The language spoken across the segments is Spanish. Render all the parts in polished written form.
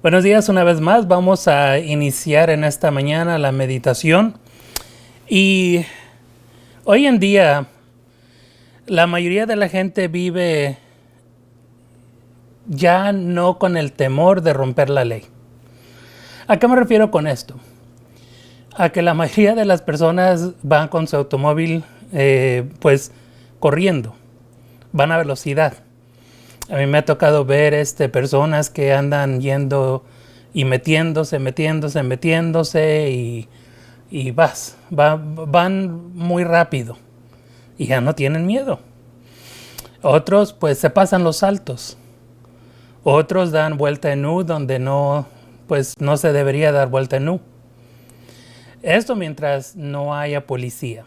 Buenos días una vez más. Vamos a iniciar en esta mañana la meditación. Y hoy en día la mayoría de la gente vive ya no con el temor de romper la ley. ¿A qué me refiero con esto? A que la mayoría de las personas van con su automóvil pues corriendo, van a velocidad. A mí me ha tocado ver personas que andan yendo y metiéndose y van muy rápido y ya no tienen miedo. Otros pues se pasan los saltos. Otros dan vuelta en U donde no se debería dar vuelta en U. Esto mientras no haya policía.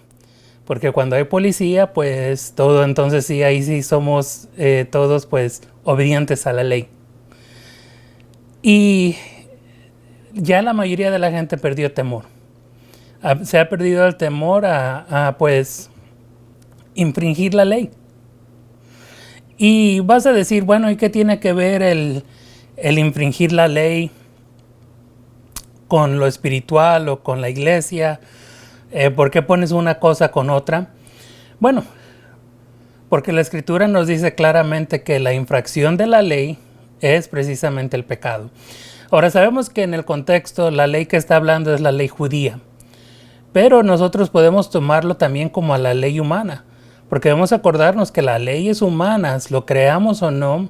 Porque cuando hay policía, pues todo, entonces sí, ahí sí somos todos pues obedientes a la ley. Y ya la mayoría de la gente perdió temor. Se ha perdido el temor a pues infringir la ley. Y vas a decir, bueno, ¿y qué tiene que ver el infringir la ley con lo espiritual o con la iglesia? ¿Por qué pones una cosa con otra? Bueno, porque la Escritura nos dice claramente que la infracción de la ley es precisamente el pecado. Ahora sabemos que en el contexto la ley que está hablando es la ley judía, pero nosotros podemos tomarlo también como a la ley humana, porque debemos acordarnos que las leyes humanas, lo creamos o no,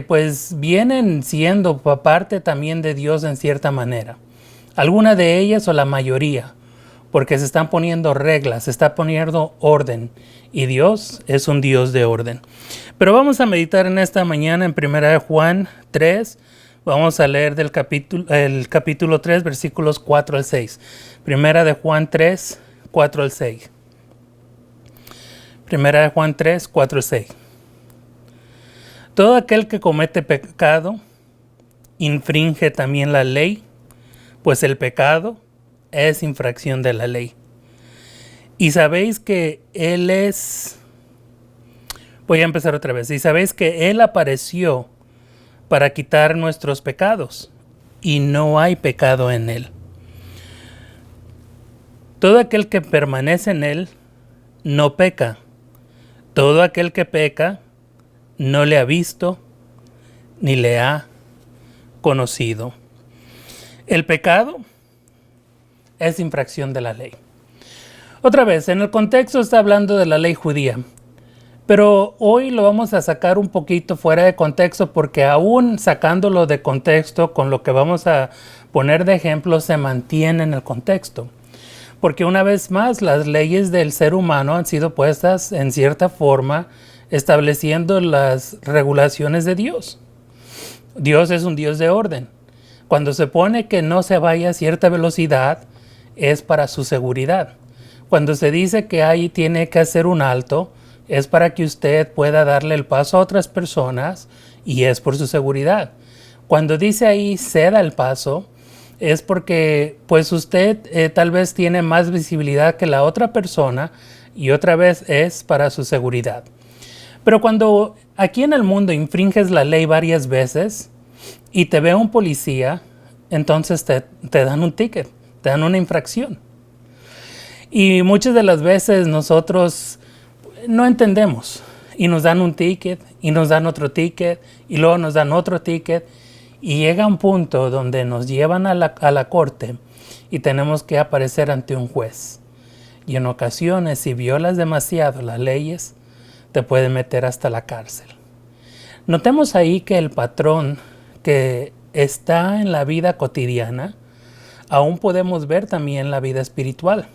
pues vienen siendo parte también de Dios en cierta manera. Alguna de ellas o la mayoría, porque se están poniendo reglas, se está poniendo orden, y Dios es un Dios de orden. Pero vamos a meditar en esta mañana en 1 Juan 3, vamos a leer el capítulo 3, versículos 4 al 6. 1 Juan 3, 4 al 6. 1 Juan 3, 4 al 6. Todo aquel que comete pecado infringe también la ley, pues el pecado es infracción de la ley. Y sabéis que Él es... Voy a empezar otra vez. Y sabéis que Él apareció para quitar nuestros pecados, y no hay pecado en Él. Todo aquel que permanece en Él no peca. Todo aquel que peca no le ha visto ni le ha conocido. El pecado es infracción de la ley. Otra vez, en el contexto está hablando de la ley judía, pero hoy lo vamos a sacar un poquito fuera de contexto, porque aún sacándolo de contexto con lo que vamos a poner de ejemplo se mantiene en el contexto. Porque una vez más las leyes del ser humano han sido puestas en cierta forma estableciendo las regulaciones de Dios. Dios es un Dios de orden. Cuando se pone que no se vaya a cierta velocidad, es para su seguridad. Cuando se dice que ahí tiene que hacer un alto, es para que usted pueda darle el paso a otras personas, y es por su seguridad. Cuando dice ahí ceda el paso, es porque pues usted tal vez tiene más visibilidad que la otra persona, y otra vez es para su seguridad. Pero cuando aquí en el mundo infringes la ley varias veces y te ve un policía, entonces te dan un ticket, te dan una infracción. Y muchas de las veces nosotros no entendemos y nos dan un ticket y nos dan otro ticket y luego nos dan otro ticket, y llega un punto donde nos llevan a la corte y tenemos que aparecer ante un juez. Y en ocasiones, si violas demasiado las leyes, te pueden meter hasta la cárcel. Notemos ahí que el patrón que está en la vida cotidiana, aún podemos ver también en la vida espiritual.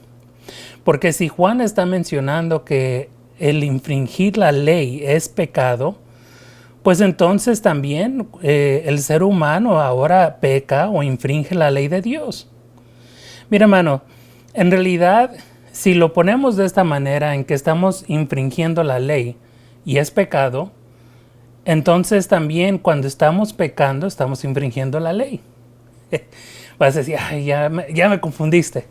Porque si Juan está mencionando que el infringir la ley es pecado, pues entonces también el ser humano ahora peca o infringe la ley de Dios. Mira, hermano, en realidad, si lo ponemos de esta manera, en que estamos infringiendo la ley y es pecado, entonces también cuando estamos pecando, estamos infringiendo la ley. Vas a decir, ay, ya me confundiste.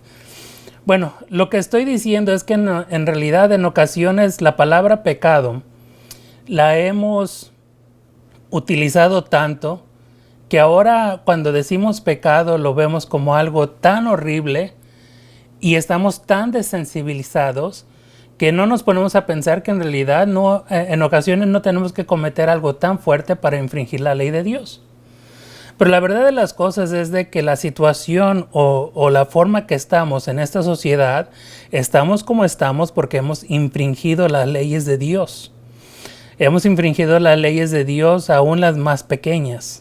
Bueno, lo que estoy diciendo es que en realidad en ocasiones la palabra pecado la hemos utilizado tanto que ahora cuando decimos pecado lo vemos como algo tan horrible y estamos tan desensibilizados que no nos ponemos a pensar que en realidad no, en ocasiones no tenemos que cometer algo tan fuerte para infringir la ley de Dios. Pero la verdad de las cosas es de que la situación o la forma que estamos en esta sociedad, estamos como estamos porque hemos infringido las leyes de Dios. Hemos infringido las leyes de Dios, aún las más pequeñas.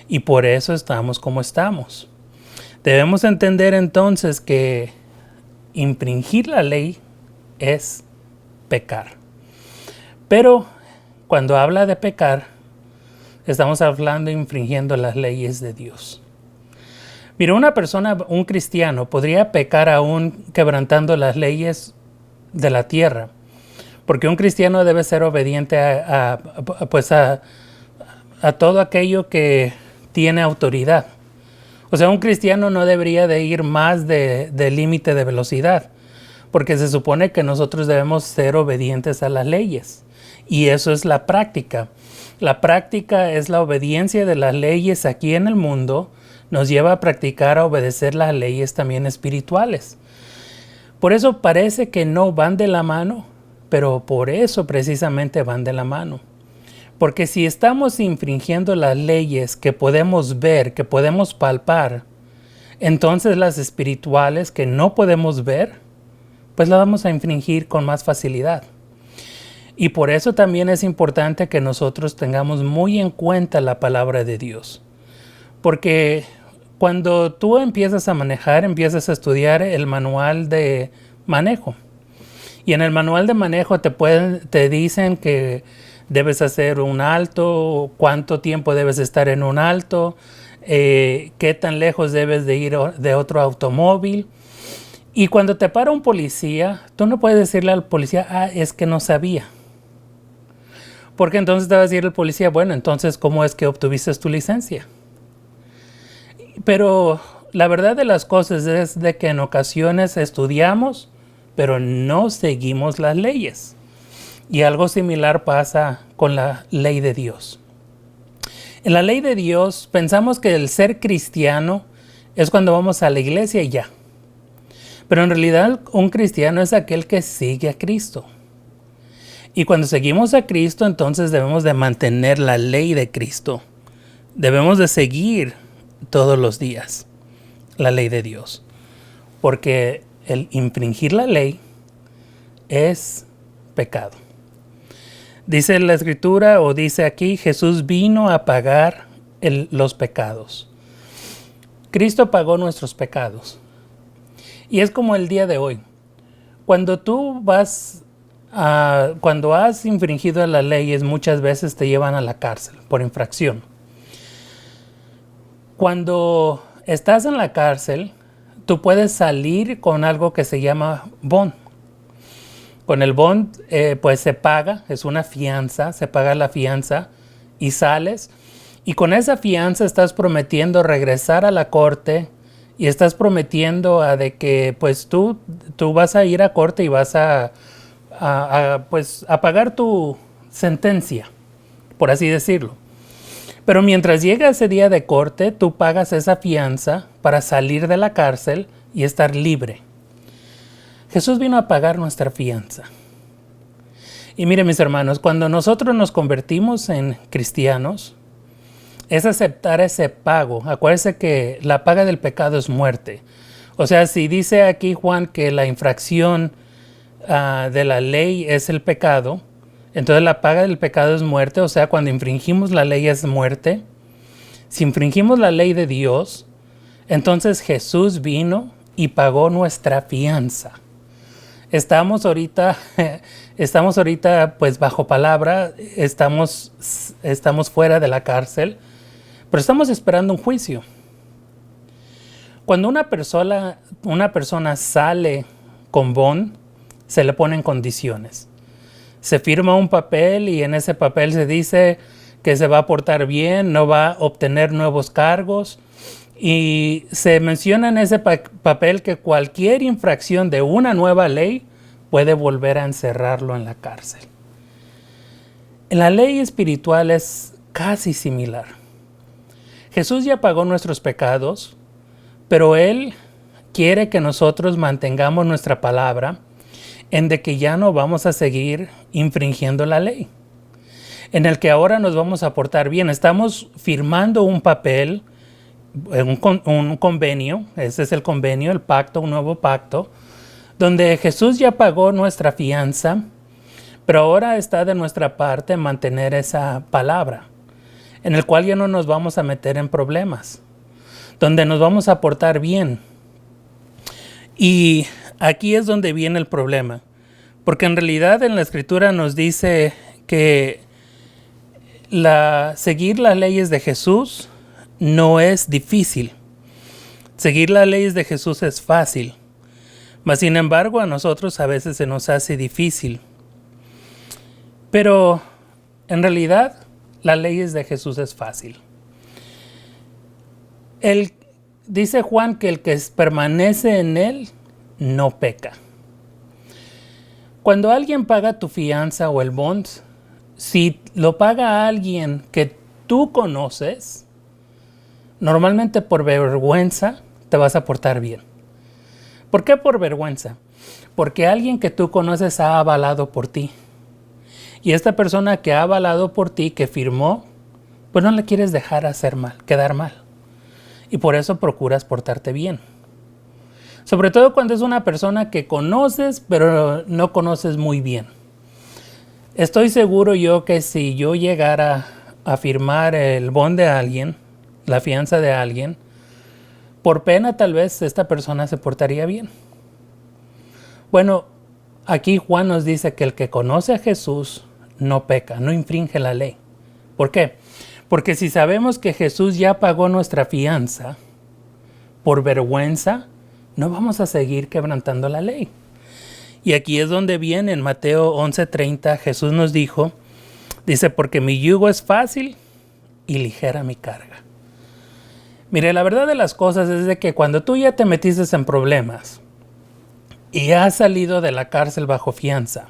Y por eso estamos como estamos. Debemos entender entonces que infringir la ley es pecar. Pero cuando habla de pecar, estamos hablando de infringiendo las leyes de Dios. Mira, una persona, un cristiano, podría pecar aún quebrantando las leyes de la tierra. Porque un cristiano debe ser obediente a todo aquello que tiene autoridad. O sea, un cristiano no debería de ir más del límite de velocidad, porque se supone que nosotros debemos ser obedientes a las leyes. Y eso es la práctica. La práctica es la obediencia de las leyes aquí en el mundo, nos lleva a practicar, a obedecer las leyes también espirituales. Por eso parece que no van de la mano, pero por eso precisamente van de la mano. Porque si estamos infringiendo las leyes que podemos ver, que podemos palpar, entonces las espirituales que no podemos ver, pues las vamos a infringir con más facilidad. Y por eso también es importante que nosotros tengamos muy en cuenta la palabra de Dios. Porque cuando tú empiezas a manejar, empiezas a estudiar el manual de manejo. Y en el manual de manejo te dicen que debes hacer un alto, cuánto tiempo debes estar en un alto, qué tan lejos debes de ir de otro automóvil. Y cuando te para un policía, tú no puedes decirle al policía, es que no sabía. Porque entonces te va a decir el policía, bueno, entonces, ¿cómo es que obtuviste tu licencia? Pero la verdad de las cosas es de que en ocasiones estudiamos, pero no seguimos las leyes. Y algo similar pasa con la ley de Dios. En la ley de Dios pensamos que el ser cristiano es cuando vamos a la iglesia y ya. Pero en realidad un cristiano es aquel que sigue a Cristo. Y cuando seguimos a Cristo, entonces debemos de mantener la ley de Cristo. Debemos de seguir todos los días la ley de Dios. Porque el infringir la ley es pecado. Dice la Escritura, o dice aquí, Jesús vino a pagar los pecados. Cristo pagó nuestros pecados. Y es como el día de hoy. Cuando tú cuando has infringido las leyes, muchas veces te llevan a la cárcel por infracción. Cuando estás en la cárcel, tú puedes salir con algo que se llama bond. Con el bond, pues se paga, es una fianza, se paga la fianza y sales. Y con esa fianza estás prometiendo regresar a la corte y estás prometiendo de que pues tú vas a ir a corte y vas a pagar tu sentencia, por así decirlo. Pero mientras llega ese día de corte, tú pagas esa fianza para salir de la cárcel y estar libre. Jesús vino a pagar nuestra fianza. Y miren, mis hermanos, cuando nosotros nos convertimos en cristianos, es aceptar ese pago. Acuérdense que la paga del pecado es muerte. O sea, si dice aquí Juan que la infracción de la ley es el pecado, entonces la paga del pecado es muerte. O sea, cuando infringimos la ley es muerte. Si infringimos la ley de Dios, entonces Jesús vino y pagó nuestra fianza. Estamos ahorita pues bajo palabra, estamos fuera de la cárcel, pero estamos esperando un juicio. Cuando una persona sale con bond, se le ponen condiciones. Se firma un papel y en ese papel se dice que se va a portar bien, no va a obtener nuevos cargos. Y se menciona en ese papel que cualquier infracción de una nueva ley puede volver a encerrarlo en la cárcel. En la ley espiritual es casi similar. Jesús ya pagó nuestros pecados, pero Él quiere que nosotros mantengamos nuestra palabra en de que ya no vamos a seguir infringiendo la ley, en el que ahora nos vamos a portar bien. Estamos firmando un papel, un convenio, ese es el convenio, el pacto, un nuevo pacto, donde Jesús ya pagó nuestra fianza, pero ahora está de nuestra parte mantener esa palabra, en el cual ya no nos vamos a meter en problemas, donde nos vamos a portar bien. Y aquí es donde viene el problema, porque en realidad en la Escritura nos dice que seguir las leyes de Jesús no es difícil. Seguir las leyes de Jesús es fácil. Mas sin embargo, a nosotros a veces se nos hace difícil. Pero en realidad, las leyes de Jesús es fácil. Dice Juan que el que permanece en él no peca. Cuando alguien paga tu fianza o el bond, si lo paga alguien que tú conoces, normalmente por vergüenza te vas a portar bien. ¿Por qué por vergüenza? Porque alguien que tú conoces ha avalado por ti. Y esta persona que ha avalado por ti, que firmó, pues no le quieres dejar quedar mal. Y por eso procuras portarte bien. Sobre todo cuando es una persona que conoces, pero no conoces muy bien. Estoy seguro yo que si yo llegara a firmar el bond de alguien, la fianza de alguien, por pena tal vez esta persona se portaría bien. Bueno, aquí Juan nos dice que el que conoce a Jesús no peca, no infringe la ley. ¿Por qué? Porque si sabemos que Jesús ya pagó nuestra fianza, por vergüenza, no vamos a seguir quebrantando la ley. Y aquí es donde viene en Mateo 11:30, Jesús nos dice, porque mi yugo es fácil y ligera mi carga. Mire, la verdad de las cosas es de que cuando tú ya te metiste en problemas y has salido de la cárcel bajo fianza,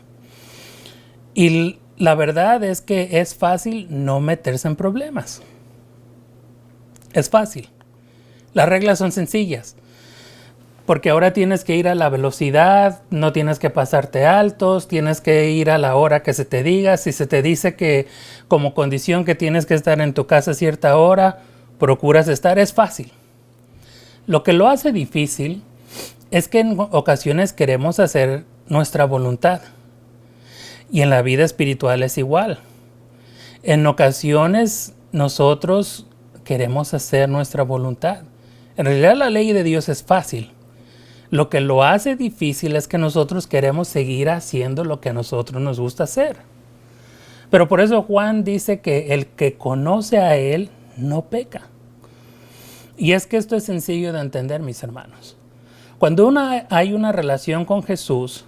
y la verdad es que es fácil no meterse en problemas. Es fácil. Las reglas son sencillas. Porque ahora tienes que ir a la velocidad, no tienes que pasarte altos, tienes que ir a la hora que se te diga. Si se te dice que como condición que tienes que estar en tu casa a cierta hora, procuras estar, es fácil. Lo que lo hace difícil es que en ocasiones queremos hacer nuestra voluntad. Y en la vida espiritual es igual. En ocasiones nosotros queremos hacer nuestra voluntad. En realidad la ley de Dios es fácil. Lo que lo hace difícil es que nosotros queremos seguir haciendo lo que a nosotros nos gusta hacer. Pero por eso Juan dice que el que conoce a Él no peca. Y es que esto es sencillo de entender, mis hermanos. Cuando hay una relación con Jesús,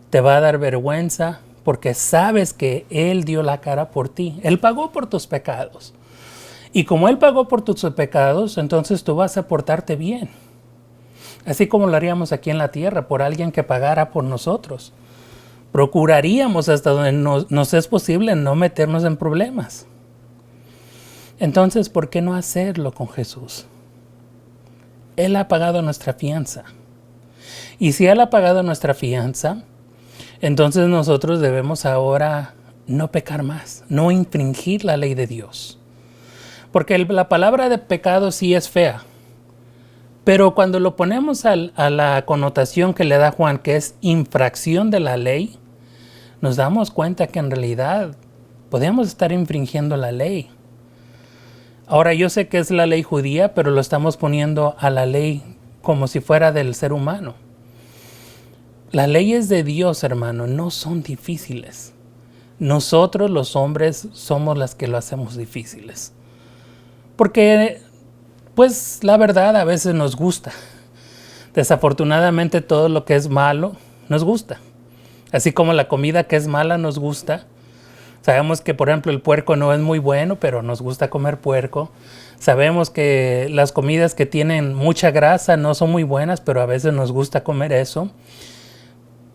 te va a dar vergüenza porque sabes que Él dio la cara por ti. Él pagó por tus pecados. Y como Él pagó por tus pecados, entonces tú vas a portarte bien. Así como lo haríamos aquí en la tierra por alguien que pagara por nosotros. Procuraríamos hasta donde nos es posible no meternos en problemas. Entonces, ¿por qué no hacerlo con Jesús? Él ha pagado nuestra fianza. Y si Él ha pagado nuestra fianza, entonces nosotros debemos ahora no pecar más, no infringir la ley de Dios. Porque la palabra de pecado sí es fea. Pero cuando lo ponemos a la connotación que le da Juan, que es infracción de la ley, nos damos cuenta que en realidad podemos estar infringiendo la ley. Ahora yo sé que es la ley judía, pero lo estamos poniendo a la ley como si fuera del ser humano. Las leyes de Dios, hermano, no son difíciles. Nosotros los hombres somos las que lo hacemos difíciles. Porque pues la verdad a veces nos gusta. Desafortunadamente todo lo que es malo nos gusta. Así como la comida que es mala nos gusta. Sabemos que por ejemplo el puerco no es muy bueno, pero nos gusta comer puerco. Sabemos que las comidas que tienen mucha grasa no son muy buenas, pero a veces nos gusta comer eso.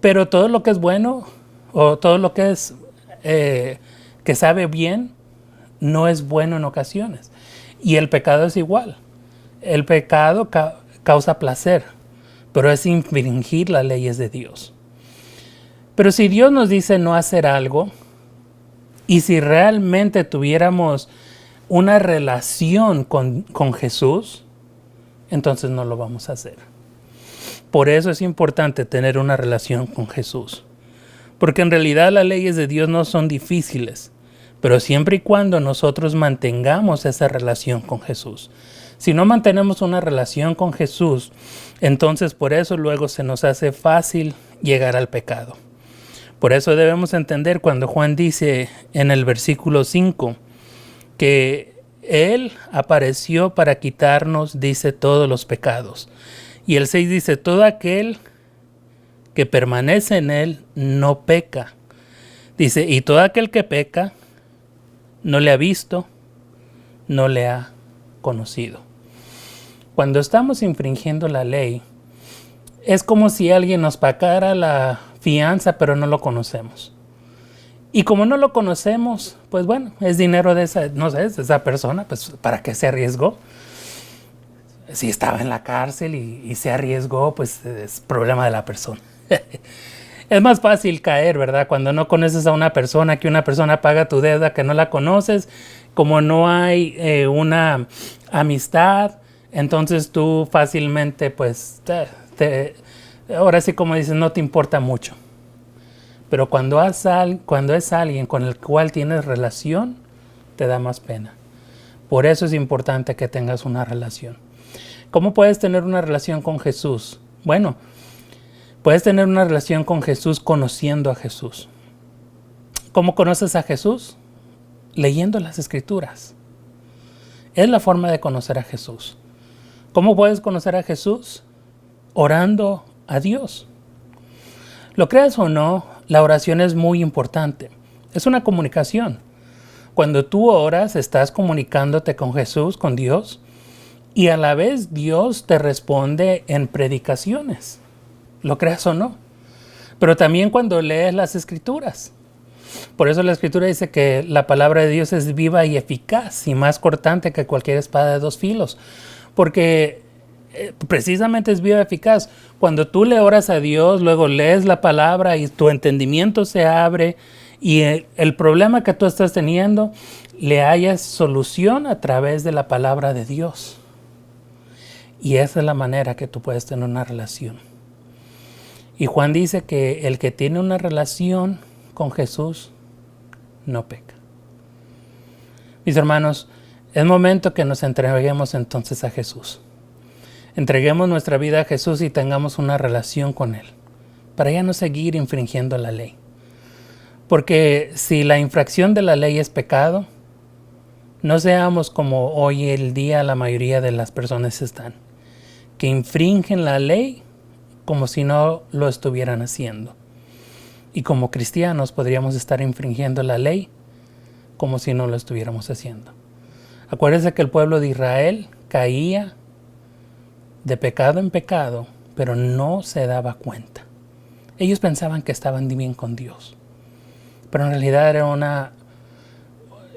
Pero todo lo que es bueno o todo lo que es que sabe bien no es bueno en ocasiones. Y el pecado es igual. El pecado causa placer, pero es infringir las leyes de Dios. Pero si Dios nos dice no hacer algo, y si realmente tuviéramos una relación con Jesús, entonces no lo vamos a hacer. Por eso es importante tener una relación con Jesús. Porque en realidad las leyes de Dios no son difíciles, pero siempre y cuando nosotros mantengamos esa relación con Jesús. Si no mantenemos una relación con Jesús, entonces por eso luego se nos hace fácil llegar al pecado. Por eso debemos entender cuando Juan dice en el versículo 5 que Él apareció para quitarnos, dice, todos los pecados. Y el 6 dice, todo aquel que permanece en Él no peca. Dice, y todo aquel que peca no le ha visto, no le ha conocido. Cuando estamos infringiendo la ley, es como si alguien nos pagara la fianza, pero no lo conocemos. Y como no lo conocemos, pues bueno, es dinero de esa, no sé, de esa persona, pues ¿para qué se arriesgó? Si estaba en la cárcel y se arriesgó, pues es problema de la persona. Es más fácil caer, ¿verdad? Cuando no conoces a una persona, que una persona paga tu deuda, que no la conoces, como no hay una amistad, entonces tú fácilmente, pues, ahora sí como dices, no te importa mucho. Pero cuando es alguien con el cual tienes relación, te da más pena. Por eso es importante que tengas una relación. ¿Cómo puedes tener una relación con Jesús? Bueno, puedes tener una relación con Jesús conociendo a Jesús. ¿Cómo conoces a Jesús? Leyendo las Escrituras. Es la forma de conocer a Jesús. ¿Cómo puedes conocer a Jesús? Orando a Dios. Lo creas o no, la oración es muy importante. Es una comunicación. Cuando tú oras, estás comunicándote con Jesús, con Dios, y a la vez Dios te responde en predicaciones. Lo creas o no. Pero también cuando lees las Escrituras. Por eso la Escritura dice que la palabra de Dios es viva y eficaz y más cortante que cualquier espada de dos filos. Porque precisamente es viva y eficaz. Cuando tú le oras a Dios, luego lees la palabra y tu entendimiento se abre y el problema que tú estás teniendo le hayas solución a través de la palabra de Dios. Y esa es la manera que tú puedes tener una relación. Y Juan dice que el que tiene una relación con Jesús no peca. Mis hermanos, es momento que nos entreguemos entonces a Jesús. Entreguemos nuestra vida a Jesús y tengamos una relación con Él, para ya no seguir infringiendo la ley. Porque si la infracción de la ley es pecado, no seamos como hoy el día la mayoría de las personas están, que infringen la ley como si no lo estuvieran haciendo. Y como cristianos podríamos estar infringiendo la ley como si no lo estuviéramos haciendo. Acuérdense que el pueblo de Israel caía de pecado en pecado, pero no se daba cuenta. Ellos pensaban que estaban bien con Dios, pero en realidad era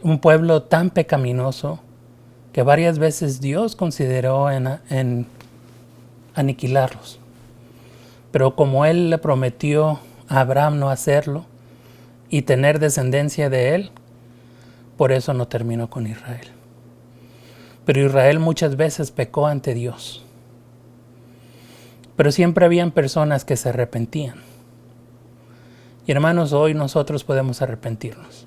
un pueblo tan pecaminoso que varias veces Dios consideró en aniquilarlos. Pero como Él le prometió a Abraham no hacerlo y tener descendencia de él, por eso no terminó con Israel. Pero Israel muchas veces pecó ante Dios. Pero siempre habían personas que se arrepentían. Y hermanos, hoy nosotros podemos arrepentirnos.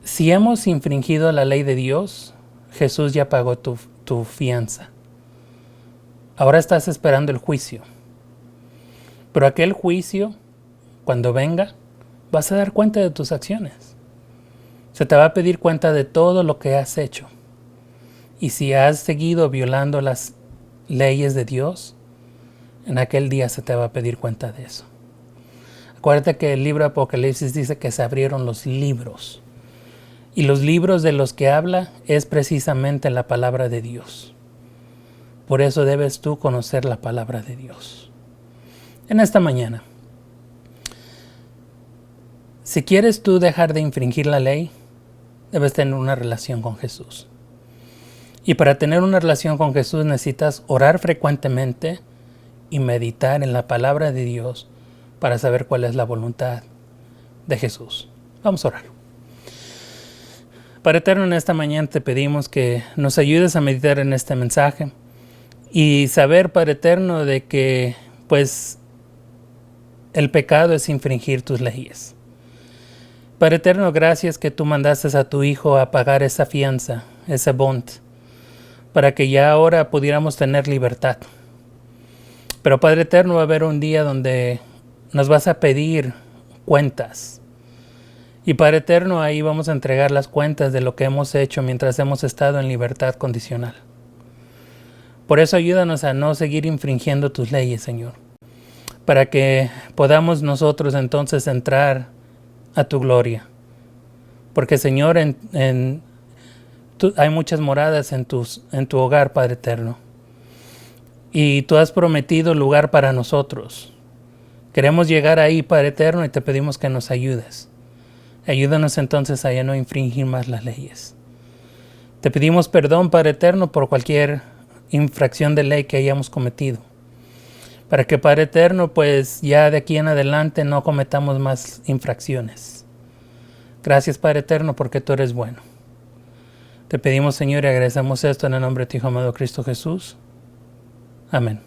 Si hemos infringido la ley de Dios, Jesús ya pagó tu fianza. Ahora estás esperando el juicio. Pero aquel juicio, cuando venga, vas a dar cuenta de tus acciones. Se te va a pedir cuenta de todo lo que has hecho. Y si has seguido violando las leyes de Dios, en aquel día se te va a pedir cuenta de eso. Acuérdate que el libro de Apocalipsis dice que se abrieron los libros. Y los libros de los que habla es precisamente la palabra de Dios. Por eso debes tú conocer la palabra de Dios. En esta mañana, si quieres tú dejar de infringir la ley, debes tener una relación con Jesús. Y para tener una relación con Jesús necesitas orar frecuentemente y meditar en la palabra de Dios para saber cuál es la voluntad de Jesús. Vamos a orar. Padre eterno, en esta mañana te pedimos que nos ayudes a meditar en este mensaje y saber, Padre eterno, de que pues el pecado es infringir tus leyes. Padre eterno, gracias que tú mandaste a tu Hijo a pagar esa fianza, ese bond, para que ya ahora pudiéramos tener libertad. Pero Padre eterno, va a haber un día donde nos vas a pedir cuentas. Y Padre eterno, ahí vamos a entregar las cuentas de lo que hemos hecho mientras hemos estado en libertad condicional. Por eso ayúdanos a no seguir infringiendo tus leyes, Señor, para que podamos nosotros entonces entrar a tu gloria. Porque, Señor, hay muchas moradas en tu hogar, Padre eterno. Y tú has prometido lugar para nosotros. Queremos llegar ahí, Padre eterno, y te pedimos que nos ayudes. Ayúdanos entonces a ya no infringir más las leyes. Te pedimos perdón, Padre eterno, por cualquier infracción de ley que hayamos cometido. Para que, Padre eterno, pues ya de aquí en adelante no cometamos más infracciones. Gracias, Padre eterno, porque tú eres bueno. Te pedimos, Señor, y agradecemos esto en el nombre de tu Hijo amado Cristo Jesús. Amén.